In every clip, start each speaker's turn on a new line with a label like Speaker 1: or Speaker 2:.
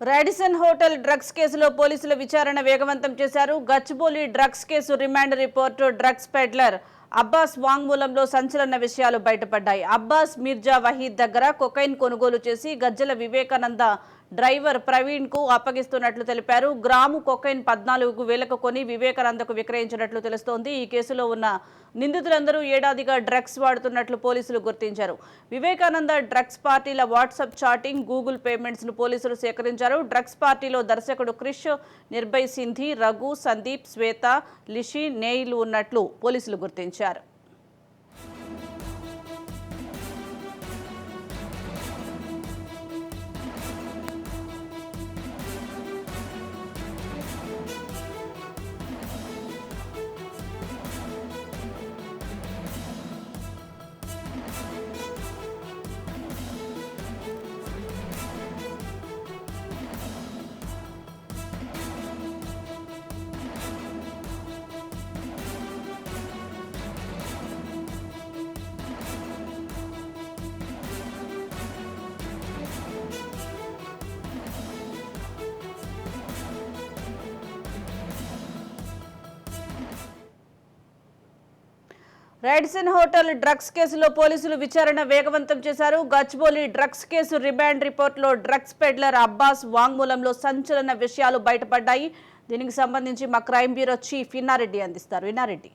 Speaker 1: Radisson hotel drugs కేసులో పోలీసులు విచారణ వేగవంతం చేశారు. Gachibowli drugs case remand report drugs peddler Abbas వాంగ్మూలంలో సంచలన విషయాలు బయటపడ్డాయి. అబ్బాస్ మిర్జా వహీద్ దగ్గర కొకైన్ కొనుగోలు చేసి గజ్జల వివేకానంద డ్రైవర్ ప్రవీణ్ కు అప్పగిస్తున్నట్లు తెలిపారు. గ్రాము కొకైన్ 14,000కు కొని వివేకానందకు విక్రయించినట్లు తెలుస్తోంది. ఈ కేసులో ఉన్న నిందితులందరూ ఏడాదిగా డ్రగ్స్ వాడుతున్నట్లు పోలీసులు గుర్తించారు. వివేకానంద డ్రగ్స్ పార్టీల వాట్సాప్ చాటింగ్, గూగుల్ పేమెంట్స్ ను పోలీసులు సేకరించారు. డ్రగ్స్ పార్టీలో దర్శకుడు క్రిష్, నిర్భయ్ సింధి, రఘు, సందీప్, శ్వేత, లిషి, నేయిలు ఉన్నట్లు పోలీసులు గుర్తించారు. రాడిసన్ హోటల్ డ్రగ్స్ కేసులో పోలీసులు విచారణ వేగవంతం చేశారు. గచ్చిబౌలి డ్రగ్స్ కేసు రిమాండ్ రిపోర్టులో డ్రగ్స్ పెడ్లర్ అబ్బాస్ వాంగ్మూలంలో సంచలన విషయాలు బయటపడ్డాయి. దీనికి సంబంధించి మా క్రైమ్ బ్యూరో చీఫ్ ఇన్నారెడ్డి అందిస్తారు. ఇన్నారెడ్డి.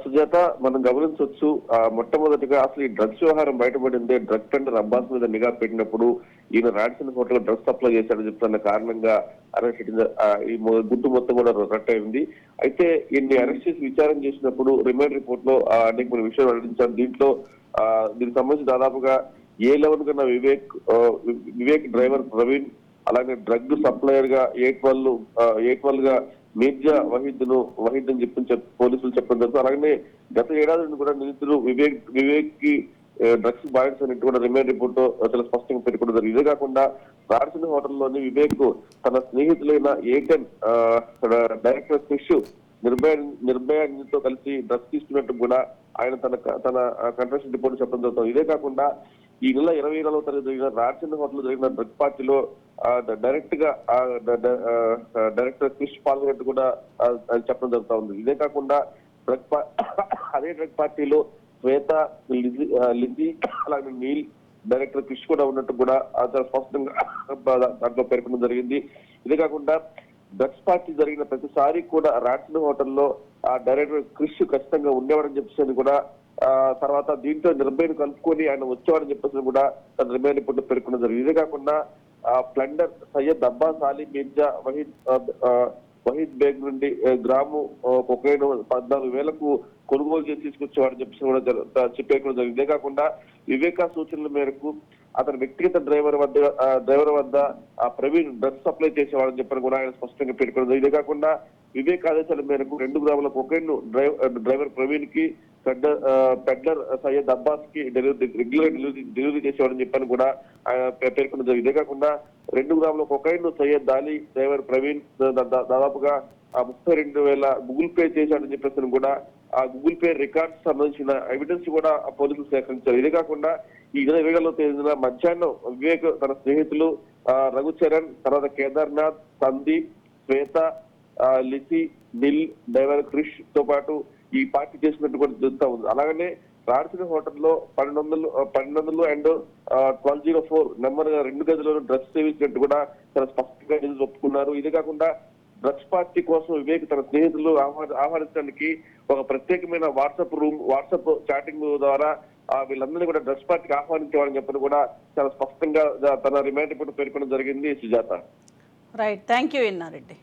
Speaker 2: సుజాత, మనం గమనించవచ్చు, మొట్టమొదటిగా అసలు ఈ డ్రగ్స్ వ్యవహారం బయటపడిందే డ్రగ్ పెండర్ అబ్బాస్ మీద నిఘా పెట్టినప్పుడు ఈయన రాడిసన్ హోటల్ డ్రగ్స్ సప్లై చేశాడని చెప్తున్న కారణంగా అరెస్ట్ ఈ గుట్టు మొత్తం కూడా రట్ అయింది. అయితే ఈయన్ని అరెస్ట్ చేసి విచారణ చేసినప్పుడు రిమాండ్ రిపోర్ట్ లో అనేక విషయాలు వెల్లడించారు. దీనికి సంబంధించి దాదాపుగా A11 కన్నా వివేక్ డ్రైవర్ ప్రవీణ్, అలాగే డ్రగ్ సప్లయర్ గా A12 గా మిర్జా వహీద్ అని చెప్పి పోలీసులు చెప్పడం జరుగుతుంది. అలాగే గత ఏడాది నుండి కూడా నిందితులు వివేక్ కి డ్రగ్స్ బాయ్స్ అనేట్టు కూడా రిమాండ్ రిపోర్ట్ చాలా స్పష్టంగా పేర్కొనడం జరిగింది. ఇదే కాకుండా రాడిసన్ హోటల్లోని వివేక్ తన స్నేహితులైన A10 డైరెక్టర్ క్రిష్, నిర్భయతో కలిసి డ్రగ్స్ తీసుకున్నట్టు కూడా ఆయన తన కన్ఫెషన్ రిపోర్ట్ చెప్పడం జరుగుతుంది. ఇదే కాకుండా ఈ నెల 24వ తారీఖు జరిగిన రాడిసన్ హోటల్ జరిగిన డ్రగ్ పార్టీలో డైరెక్ట్ గా డైరెక్టర్ క్రిష్ పాల్గొన్నట్టు కూడా చెప్పడం జరుగుతా ఉంది. ఇదే కాకుండా అదే డ్రగ్ పార్టీలో శ్వేత, లిజీ, అలాగే నీల్, డైరెక్టర్ క్రిష్ కూడా ఉన్నట్టు కూడా చాలా స్పష్టంగా దాంట్లో పేర్కొనడం జరిగింది. ఇదే కాకుండా డ్రగ్స్ పార్టీ జరిగిన ప్రతిసారి కూడా రాడిసన్ హోటల్లో ఆ డైరెక్టర్ క్రిష్ ఖచ్చితంగా ఉండేవాడని చెప్పేసి కూడా తర్వాత దీంట్లో నిర్భయను కలుపుకొని ఆయన వచ్చేవాడని చెప్పేసి కూడా తన రిమాండ్ రిపోర్ట్ పేర్కొనడం జరిగింది. ఇదే కాకుండా ప్లండర్ సయ్యద్ అబ్బాస్ అలీ మిర్జా వహీద్ బేగ్ నుండి గ్రాము కొకైన్ 14,000కు కొనుగోలు చేసి తీసుకొచ్చేవాడని చెప్పేసి కూడా చెప్పేయడం జరిగింది. ఇదే కాకుండా వివేక సూచనల మేరకు అతని వ్యక్తిగత డ్రైవర్ వద్ద ప్రవీణ్ డ్రగ్స్ సప్లై చేసేవాడని చెప్పని కూడా ఆయన స్పష్టంగా పేర్కొన్నది. ఇదే కాకుండా వివేక్ ఆదేశాల మేరకు 2 గ్రాముల కొకైన్ డ్రైవర్ ప్రవీణ్ కి, పెడ్లర్ సయ్యద్ అబ్బాస్ కి రెగ్యులర్ డెలివరీ చేసేవాడని చెప్పని కూడా పేర్కొన్నది. ఇదే కాకుండా 2 గ్రాముల కొకైన్ సయ్యద్ అలీ డ్రైవర్ ప్రవీణ్ దాదాపుగా 32,000 గూగుల్ పే చేశాడని చెప్పేసి కూడా ఆ గూగుల్ పే రికార్డ్స్ సంబంధించిన ఎవిడెన్స్ కూడా పోలీసులు సేకరించారు. ఇదే కాకుండా ఈ నెల 20వ తేదీన మధ్యాహ్నం వివేక్ తన స్నేహితులు రఘుచరణ్, తర్వాత కేదార్నాథ్, సందీప్, శ్వేత, లిసి, నిల్, డ్రైవర్ క్రిష్ తో పాటు ఈ పార్టీ చేసినట్టు కూడా తెలుస్తా ఉంది. అలాగనే రాడిసన్ హోటల్లో 1200 అండ్ 1204 నెంబర్ 2 గదులను డ్రగ్స్ సేవించినట్టు కూడా చాలా స్పష్టంగా నిధులు ఒప్పుకున్నారు. ఇదే కాకుండా డ్రగ్స్ పార్టీ కోసం వివేక్ తన స్నేహితులు ఆహ్వానించడానికి ఒక ప్రత్యేకమైన వాట్సాప్ చాటింగ్ ద్వారా వీళ్ళందరినీ కూడా డ్రగ్స్ పార్టీకి ఆహ్వానించేవాడని చెప్పని కూడా చాలా స్పష్టంగా తన రిమాండ్ రిపోర్ట్ పేర్కొనడం జరిగింది. Sujatha.
Speaker 1: Right, thank you Inna Reddy.